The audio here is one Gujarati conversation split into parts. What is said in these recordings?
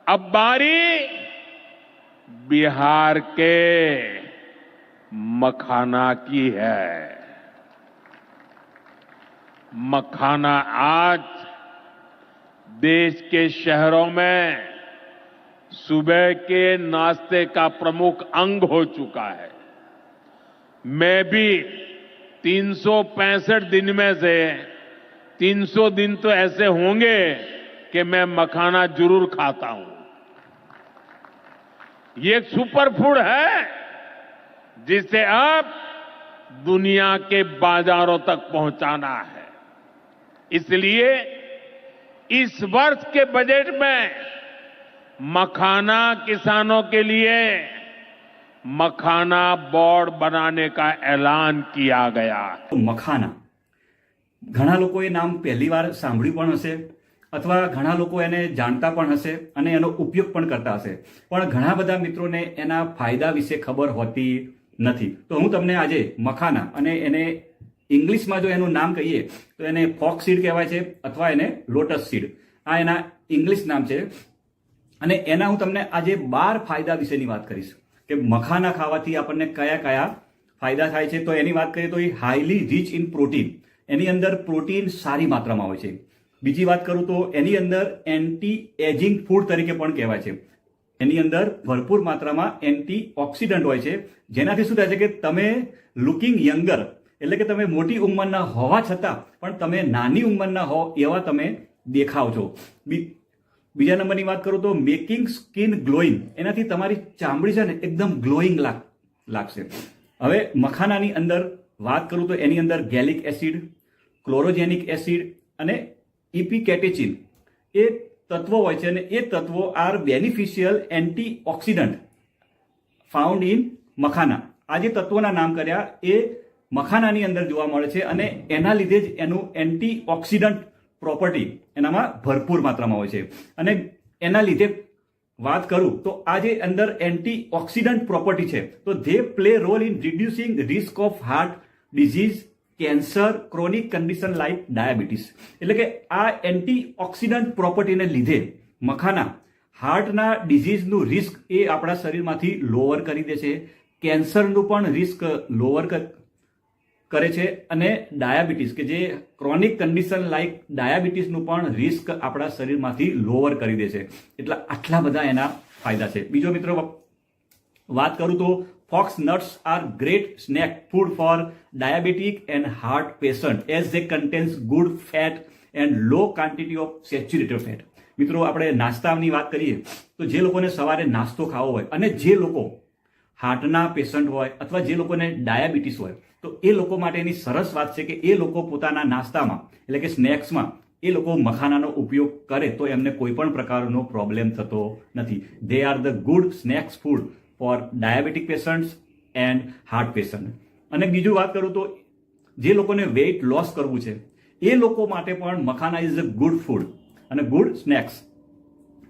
अब बारी बिहार के मखाना की है। मखाना आज देश के शहरों में सुबह के नाश्ते का प्रमुख अंग हो चुका है। मैं भी 365 दिन में से 300 दिन तो ऐसे होंगे कि मैं मखाना जरूर खाता हूं। ये एक सुपर फूड है जिसे अब दुनिया के बाजारों तक पहुंचाना है। इसलिए इस वर्ष के बजट में मखाना किसानों के लिए मखाना बोर्ड बनाने का ऐलान किया गया है। મખાના ઘણા લોકોએ નામ પહેલી વાર સાંભળ્યું પણ હશે અથવા ઘણા લોકો એને જાણતા પણ હશે અને એનો ઉપયોગ પણ કરતા હશે, પણ ઘણા બધા મિત્રોને એના ફાયદા વિશે ખબર હોતી નથી। તો હું તમને આજે મખાના અને એને ઇંગ્લિશમાં જો એનું નામ કહીએ તો એને ફોક્સ સીડ કહેવાય છે અથવા એને લોટસ સીડ, આ એના ઇંગ્લિશ નામ છે। અને એના હું તમને આજે 12 ફાયદા વિશેની વાત કરીશ કે મખાના ખાવાથી આપણને કયા કયા ફાયદા થાય છે। તો એની વાત કરીએ તો એ હાઈલી રીચ ઇન પ્રોટીન, એની અંદર પ્રોટીન સારી માત્રામાં હોય છે। બીજી વાત કરું તો એની અંદર એન્ટી એજિંગ ફૂડ તરીકે પણ કહેવાય છે। એની અંદર ભરપૂર માત્રામાં એન્ટી ઓક્સિડન્ટ હોય છે, જેનાથી શું થાય છે કે તમે લુકિંગ યંગર, એટલે કે તમે મોટી ઉંમરના હોવા છતાં પણ તમે નાની ઉંમરના હો એવા તમે દેખાવ છો। બીજા નંબરની વાત કરું તો મેકિંગ સ્કિન ગ્લોઈંગ, એનાથી તમારી ચામડી છે ને એકદમ ગ્લોઈંગ લાગશે। હવે મખાનાની અંદર વાત કરું તો એની અંદર ગેલિક એસિડ, ક્લોરોજેનિક એસિડ અને ઇપિકેટેચિન એ તત્વો હોય છે અને એ તત્વો are beneficial antioxidant found in makhana. આ જે તત્વોના નામ કર્યા એ મખાનાની અંદર જોવા મળે છે અને એના લીધે જ એનું એન્ટી ઓક્સિડન્ટ પ્રોપર્ટી એનામાં ભરપૂર માત્રામાં હોય છે। અને એના લીધે વાત કરું તો આ જે અંદર એન્ટી ઓક્સિડન્ટ પ્રોપર્ટી છે તો they play role in reducing risk of heart disease, cancer, chronic condition like diabetes. એટલે કે આ એન્ટી ઓક્સિડન્ટ પ્રોપર્ટીને લીધે મખાના હાર્ટના ડિઝીઝનું રિસ્ક એ આપણા શરીરમાંથી લોઅર કરી દે છે, કેન્સરનું પણ રિસ્ક લોઅર કરે છે અને ડાયાબિટીસ કે જે ક્રોનિક કન્ડિશન લાઇક ડાયાબિટીસનું પણ રિસ્ક આપણા શરીરમાંથી લોઅર કરી દે છે। એટલે આટલા બધા એના ફાયદા છે। બીજો મિત્રો વાત કરું તો fox nuts are great snack food for diabetic and heart patient as they contains good fat and low quantity of saturated fat। મિત્રો આપણે નાસ્તાની વાત કરીએ તો જે લોકોને સવારે નાસ્તો ખાવો હોય અને જે લોકો હાર્ટના પેશન્ટ હોય અથવા જે લોકોને ડાયાબિટીસ હોય તો એ લોકો માટેની સરસ વાત છે કે એ લોકો પોતાના નાસ્તામાં એટલે કે સ્નેક્સમાં એ લોકો મખાનાનો ઉપયોગ કરે તો એમને કોઈ પણ પ્રકારનો પ્રોબ્લેમ થતો નથી। They are the good snacks food for diabetic patients and heart patient. અને બીજું વાત કરું તો જે લોકોને વેઇટ લોસ કરવું છે એ લોકો માટે પણ makhana is a good food અને ગુડ સ્નેક્સ।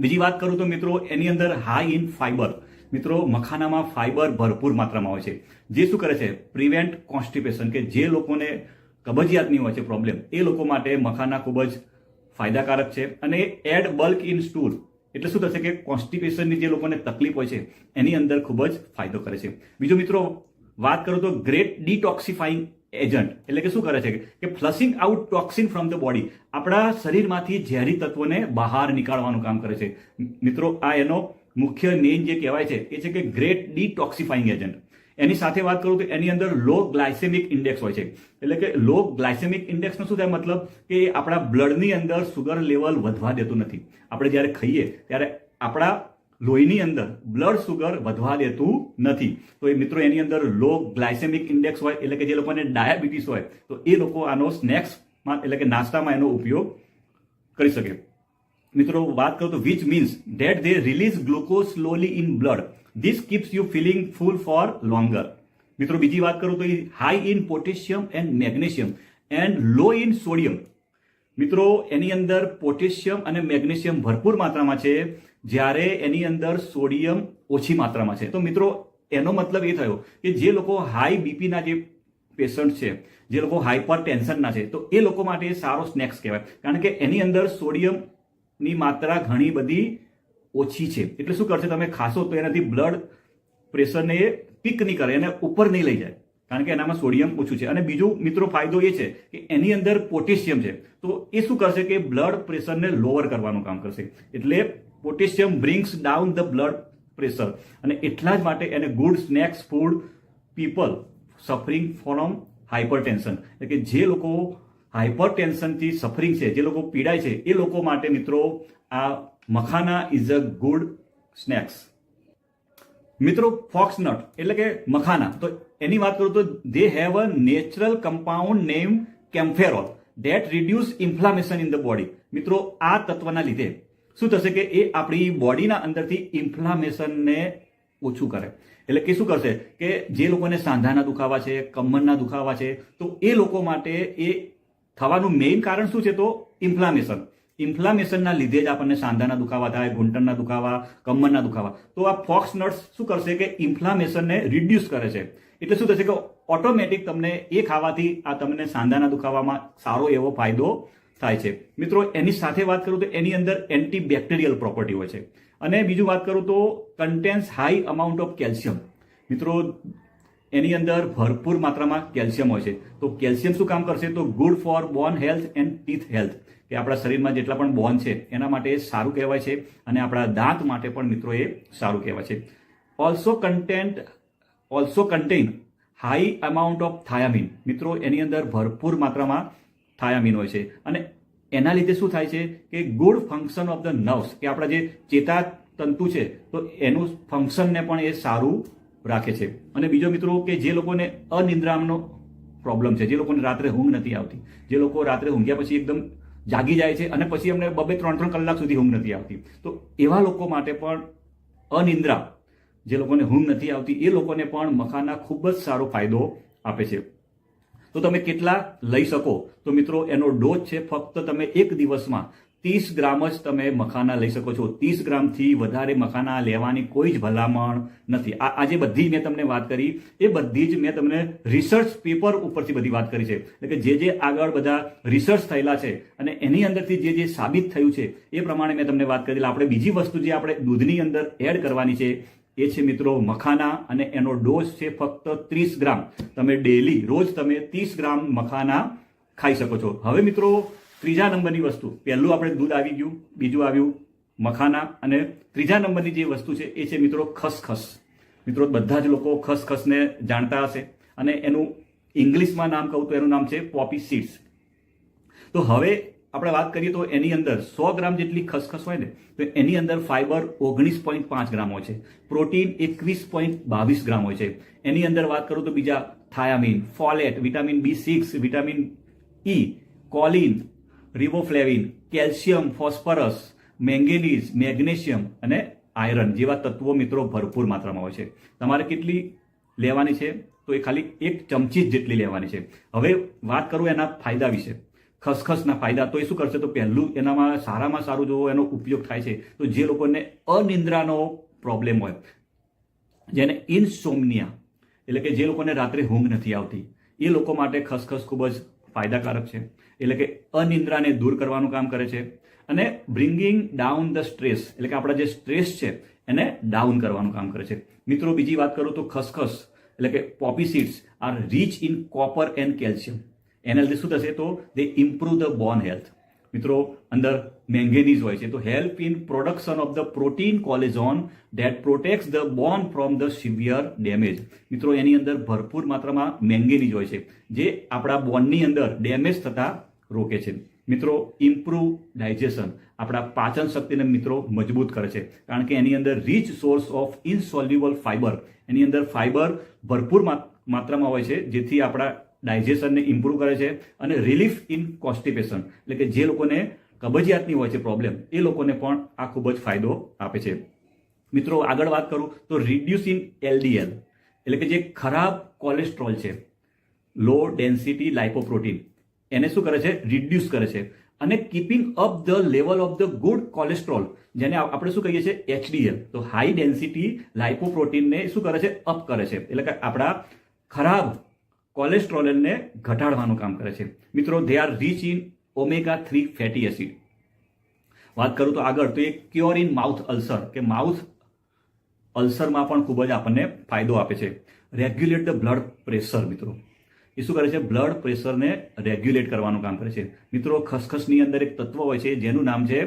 બીજી વાત કરું તો મિત્રો એની અંદર હાઈ ઇન ફાઈબર, મિત્રો મખાનામાં ફાઈબર ભરપૂર માત્રામાં હોય છે જે શું કરે છે પ્રિવેન્ટ કોન્સ્ટિપેશન, કે જે લોકોને કબજિયાતની હોય છે પ્રોબ્લેમ એ લોકો માટે મખાના ખૂબ જ ફાયદાકારક છે। અને એડ બલ્ક ઇન સ્ટૂલ, એટલે શું થશે કે કોન્સ્ટિપેશનની જે લોકોને તકલીફ હોય છે એની અંદર ખૂબ જ ફાયદો કરે છે। બીજો મિત્રો વાત કરું તો ગ્રેટ ડિટોક્સિફાઈંગ એજન્ટ, એટલે કે શું કરે છે કે flushing out toxin from the body, આપણા શરીરમાંથી ઝેરી તત્વોને બહાર નીકાળવાનું કામ કરે છે। મિત્રો આ એનો મુખ્ય મેઇન જે કહેવાય છે એ છે કે ગ્રેટ ડિટોક્સિફાઈંગ એજન્ટ। એની સાથે વાત કરું તો એની અંદર લો ગ્લાયસેમિક ઇન્ડેક્સ હોય છે, એટલે કે લો ગ્લાયસેમિક ઇન્ડેક્સનો શું થાય મતલબ કે આપણા બ્લડની અંદર સુગર લેવલ વધવા દેતું નથી। આપણે જ્યારે ખાઈએ ત્યારે આપણા લોહીની અંદર બ્લડ સુગર વધવા દેતું નથી। તો એ મિત્રો એની અંદર લો ગ્લાયસેમિક ઇન્ડેક્સ હોય એટલે કે જે લોકોને ડાયાબિટીસ હોય તો એ લોકો આનો સ્નેક્સમાં એટલે કે નાસ્તામાં એનો ઉપયોગ કરી શકે। મિત્રો વાત કરું તો which means that they release glucose slowly in blood, this keeps you feeling full for longer. મિત્રો બીજી વાત કરું તો high in potassium and magnesium and low in sodium. મિત્રો એની અંદર પોટેશિયમ અને મેગ્નેશિયમ ભરપૂર માત્રામાં છે જ્યારે એની અંદર સોડિયમ ઓછી માત્રામાં છે। તો મિત્રો એનો મતલબ એ થયો કે જે લોકો હાઈ બીપીના જે પેશન્ટ છે, જે લોકો હાઈપર ટેન્શનના છે તો એ લોકો માટે સારો સ્નેક્સ કહેવાય, કારણ કે એની અંદર સોડિયમની માત્રા ઘણી બધી ઓછી છે. એટલે શું કરશે, તમે ખાશો તો એનાથી બ્લડ પ્રેશરને એ પીક નહીં કરે, એને ઉપર નહીં લઈ જાય, કારણ કે એનામાં સોડિયમ ઓછું છે. અને બીજું મિત્રો ફાયદો એ છે કે એની અંદર પોટેશિયમ છે, તો એ શું કરશે કે બ્લડ પ્રેશરને લોઅર કરવાનું કામ કરશે. એટલે potassium brings down the blood pressure, અને એટલા જ માટે એને good snacks food people suffering from hypertension, એટલે કે જે લોકો હાઇપરટેન્શનથી સફરિંગ છે, જે લોકો પીડાય છે, એ લોકો માટે મિત્રો આ makhana is a good snacks. મિત્રો ફોક્સનટ એટલે કે મખાના, તો એની વાત કરું તો they have a natural compound name kaempferol that reduce inflammation in the body. મિત્રો આ તત્વના લીધે શું થશે કે એ આપણી બોડીના અંદરથી ઇન્ફ્લામેશનને ઓછું કરે. એટલે કે શું કરશે કે જે લોકોને સાંધાના દુખાવા છે, કમરના દુખાવા છે, તો એ લોકો માટે એ થવાનું મેઇન કારણ શું છે, તો ઇન્ફ્લામેશન. ઇન્ફ્લામેશનના લીધે જ આપણને સાંધાના દુખાવા થાય, ઘૂંટણના દુખાવા, કમરના દુખાવા. તો આ ફોક્સ નટ્સ શું કરશે કે ઇન્ફ્લામેશનને રિડ્યુસ કરે છે. એટલે શું થશે કે ઓટોમેટિક તમને એ ખાવાથી આ તમને સાંધાના દુખાવામાં સારો એવો ફાયદો થાય છે. મિત્રો એની સાથે વાત કરું તો એની અંદર એન્ટીબેક્ટેરિયલ પ્રોપર્ટી હોય છે. અને બીજું વાત કરું તો contains high amount of calcium. મિત્રો એની અંદર ભરપૂર માત્રામાં કેલ્શિયમ હોય છે. તો કેલ્શિયમ શું કામ કરશે, તો good for bone health and teeth health, કે આપણા શરીરમાં જેટલા પણ બોન છે એના માટે સારું કહેવાય છે, અને આપણા દાંત માટે પણ મિત્રો એ સારું કહેવાય છે. Also contain high amount of thiamine. મિત્રો એની અંદર ભરપૂર માત્રામાં થાયામીન હોય છે, અને એના લીધે શું થાય છે કે good function of the nerves, કે આપણા જે ચેતા તંતુ છે તો એનું ફંક્શનને પણ એ સારું રાખે છે. અને બીજો મિત્રો કે જે લોકોને અનિદ્રાનો પ્રોબ્લેમ છે, જે લોકોને રાત્રે ઊંઘ નથી આવતી, જે લોકો રાત્રે ઊંઘ્યા પછી એકદમ જાગી જાય છે અને પછી એમને 2-3 કલાક સુધી ઊંઘ નથી આવતી, તો એવા લોકો માટે પણ અનિદ્રા, જે લોકોને ઊંઘ નથી આવતી, એ લોકોને પણ મખાના ખૂબ જ સારો ફાયદો આપે છે. તો તમે કેટલા લઈ શકો, તો મિત્રો એનો ડોઝ છે ફક્ત તમે એક દિવસમાં 30 ગ્રામ જ તમે મખાના લઈ શકો છો. 30 ગ્રામથી વધારે મખાના લેવાની કોઈ જ ભલામણ નથી. આ જે બધી મેં તમને વાત કરી એ બધી જ મેં તમને રિસર્ચ પેપર ઉપરથી બધી વાત કરી છે. એટલે કે જે આગળ બધા રિસર્ચ થયેલા છે અને એની અંદરથી જે સાબિત થયું છે એ પ્રમાણે મેં તમને વાત કરી. આપણે બીજી વસ્તુ જે આપણે દૂધની અંદર એડ કરવાની છે એ છે મિત્રો મખાના, અને એનો ડોઝ છે ફક્ત 30 ગ્રામ. તમે ડેલી રોજ તમે 30 ગ્રામ મખાના ખાઈ શકો છો. હવે મિત્રો ત્રીજા નંબરની વસ્તુ, પહેલું આપણે દૂધ આવી ગયું, બીજું આવ્યું મખાના, અને ત્રીજા નંબરની જે વસ્તુ છે એ છે મિત્રો ખસખસ. મિત્રો બધા જ લોકો ખસખસને જાણતા હશે, અને એનું ઇંગ્લિશમાં નામ કહું તો એનું નામ છે પોપી સીડ્સ. તો હવે આપણે વાત કરીએ તો એની અંદર 100 ગ્રામ જેટલી ખસખસ હોય ને તો એની અંદર ફાઈબર 19.5 ગ્રામ હોય છે, પ્રોટીન 21.22 ગ્રામ હોય છે. એની અંદર વાત કરું તો બીજા થાયામીન, folate, vitamin B6, vitamin E, choline, રિબોફ્લેવિન, calcium, phosphorus, manganese, magnesium અને આયરન જેવા તત્વો મિત્રો ભરપૂર માત્રામાં હોય છે. તમારે કેટલી લેવાની છે, તો એ ખાલી 1 ચમચી જેટલી લેવાની છે. હવે વાત કરું એના ફાયદા વિશે, ખસખસના ફાયદા. તો એ શું કરશે, તો પહેલું એનામાં સારામાં સારું જો એનો ઉપયોગ થાય છે તો જે લોકોને અનિદ્રાનો પ્રોબ્લેમ હોય, જેને ઇન્સોમ્નિયા એટલે કે જે લોકોને રાત્રે ઊંઘ નથી આવતી, એ લોકો માટે ખસખસ ખૂબ જ ફાયદાકારક છે. એટલે કે અનિદ્રાને દૂર કરવાનું કામ કરે છે, અને બ્રિંગિંગ ડાઉન ધ સ્ટ્રેસ, એટલે કે આપણા જે સ્ટ્રેસ છે એને ડાઉન કરવાનું કામ કરે છે. મિત્રો બીજી વાત કરું તો ખસખસ એટલે કે poppy seeds are rich in copper and calcium. એના લીધે શું થશે, તો they improve the bone health. મિત્રો અંદર મેંગેનીઝ હોય છે, તો help in production of the protein collagen that protects the bone from the severe damage. મિત્રો એની અંદર ભરપૂર માત્રામાં મેંગેનીઝ હોય છે, જે આપણા બોનની અંદર ડેમેજ થતા રોકે છે. મિત્રો ઇમ્પ્રુવ ડાયજેશન, આપણા પાચન શક્તિને મિત્રો મજબૂત કરે છે, કારણ કે એની અંદર rich source of insoluble fibre, એની અંદર ફાઈબર ભરપૂર માત્રામાં હોય છે, જેથી આપણા ડાયજેશનને ઇમ્પ્રુવ કરે છે. અને રિલીફ ઇન કોન્સ્ટિપેશન, એટલે કે જે લોકોને કબજિયાતની હોય છે પ્રોબ્લેમ, એ લોકોને પણ આ ખૂબ જ ફાયદો આપે છે. મિત્રો આગળ વાત કરું તો રિડ્યુસ ઇન LDL, એટલે કે જે ખરાબ કોલેસ્ટ્રોલ છે, લો ડેન્સિટી લાઇપોપ્રોટીન, એને શું કરે છે, રિડ્યુસ કરે છે. અને keeping up the level of the good cholesterol, જેને આપણે શું કહીએ છીએ HDL, તો હાઈ ડેન્સિટી લાઇપોપ્રોટીનને શું કરે છે, અપ કરે છે. એટલે કે આપણા ખરાબ કોલેસ્ટ્રોલને ઘટાડવાનું કામ કરે છે. મિત્રો they are rich in omega-3 fatty acid. વાત કરું તો આગળ તો એ ક્યોર ઇન માઉથ અલ્સર કે માઉથ અલ્સરમાં પણ ખૂબ જ આપણને ફાયદો આપે છે. રેગ્યુલેટ ધ બ્લડ પ્રેશર મિત્રો, એ શું કરે છે? બ્લડ પ્રેશરને રેગ્યુલેટ કરવાનું કામ કરે છે. મિત્રો ખસખસની અંદર એક તત્વ હોય છે જેનું નામ છે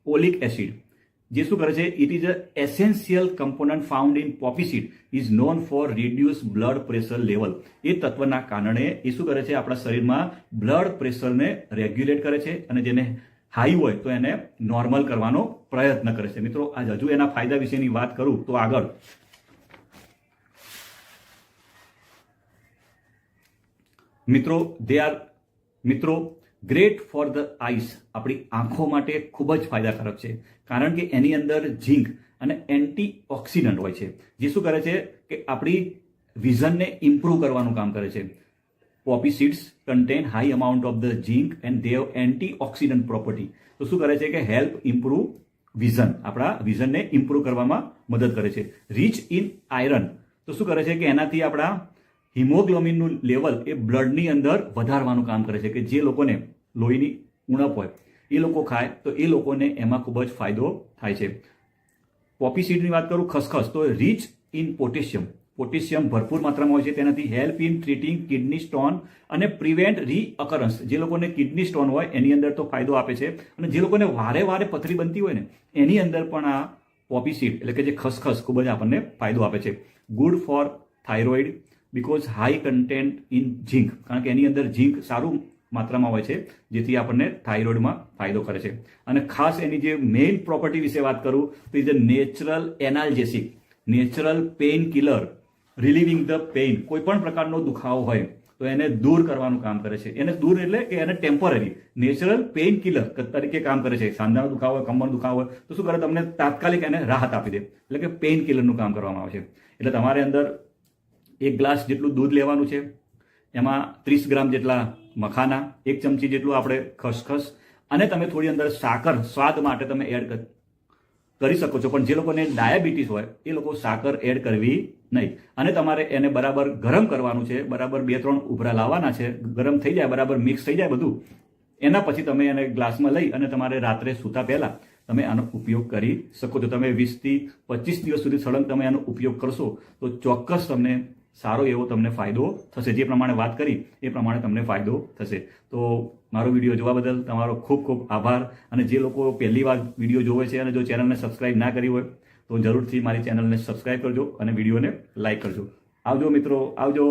ઓલિક એસિડ, જે શું કરે છે? It is a essential component found in poppy seed is known for reduce blood pressure level. એ તત્વના કારણે એ શું કરે છે? આપણા શરીરમાં બ્લડ પ્રેશરને રેગ્યુલેટ કરે છે અને જેને હાઈ હોય તો એને નોર્મલ કરવાનો પ્રયત્ન કરે છે. મિત્રો આજ હજુ એના ફાયદા વિશેની વાત કરું તો આગળ મિત્રો ગ્રેટ ફોર ધ આઈસ, આપણી આંખો માટે ખૂબ જ ફાયદાકારક છે, કારણ કે એની અંદર ઝીંક અને એન્ટીઓક્સિડન્ટ હોય છે, જે શું કરે છે કે આપણી વિઝનને ઇમ્પ્રૂવ કરવાનું કામ કરે છે. Poppy seeds contain high amount of the zinc and they have antioxidant property. તો શું કરે છે કે હેલ્પ ઇમ્પ્રૂવ વિઝન, આપણા વિઝનને ઇમ્પ્રૂવ કરવામાં મદદ કરે છે. રીચ ઇન આયરન, તો શું કરે છે કે એનાથી આપણા હિમોગ્લોબિનનું લેવલ એ બ્લડની અંદર વધારવાનું કામ કરે છે, કે જે લોકોને લોહીની ઉણપ હોય એ લોકો ખાય તો એ લોકોને એમાં ખૂબ જ ફાયદો થાય છે. પોપી સીડની વાત કરું, ખસખસ, તો રીચ ઇન પોટેશિયમ, પોટેશિયમ ભરપૂર માત્રામાં હોય છે, તેનાથી help in treating kidney stone અને પ્રિવેન્ટ રીઅકરન્સ. જે લોકોને કિડની સ્ટોન હોય એની અંદર તો ફાયદો આપે છે, અને જે લોકોને વારે વારે પથરી બનતી હોય ને એની અંદર પણ આ પોપી સીડ એટલે કે જે ખસખસ ખૂબ જ આપણને ફાયદો આપે છે. Good for thyroid because high content in zinc, કારણ કે એની અંદર ઝીંક સારું માત્રામાં હોય છે, જેથી આપણને થાઇરોઇડમાં ફાયદો કરે છે. અને ખાસ એની જે મેઇન પ્રોપર્ટી વિશે વાત કરું તો is a natural analgesic, natural pain killer, relieving the pain. કોઈ પણ પ્રકારનો દુખાવો હોય તો એને દૂર કરવાનું કામ કરે છે. એને દૂર એટલે કે એને ટેમ્પરરી નેચરલ પેઇન કિલર તરીકે કામ કરે છે. સાંધાનો દુખાવો હોય, કમરનો દુખાવો હોય તો શું કરે? તમને તાત્કાલિક એને રાહત આપી દે, એટલે કે પેઇન કિલરનું કામ કરવામાં આવે છે. એટલે તમારે અંદર 1 ગ્લાસ જેટલું દૂધ લેવાનું છે, એમાં 30 ગ્રામ જેટલા મખાના, 1 ચમચી જેટલું આપણે ખસખસ, અને તમે થોડી અંદર સાકર સ્વાદ માટે તમે એડ કરી શકો છો. પણ જે લોકોને ડાયાબિટીસ હોય એ લોકો સાકર એડ કરવી નહીં. અને તમારે એને બરાબર ગરમ કરવાનું છે, બરાબર 2-3 ઉભરા લાવવાના છે, ગરમ થઈ જાય, બરાબર મિક્સ થઈ જાય બધું, એના પછી તમે એને ગ્લાસમાં લઈ અને તમારે રાત્રે સૂતા પહેલા તમે આનો ઉપયોગ કરી શકો છો. તમે 20 થી 25 દિવસ સુધી સળંગ તમે આનો ઉપયોગ કરશો તો ચોક્કસ તમને સારો એવો તમને ફાયદો થશે. જે પ્રમાણે વાત કરી એ પ્રમાણે તમને ફાયદો થશે. તો મારો વિડીયો જોવા બદલ તમારો ખૂબ ખૂબ આભાર. અને જે લોકો પહેલી વાર વિડીયો જોવે છે અને જો ચેનલને સબસ્ક્રાઇબ ના કરી હોય તો જરૂરથી મારી ચેનલને સબસ્ક્રાઇબ કરજો અને વિડીયોને લાઇક કરજો. આવજો મિત્રો, આવજો.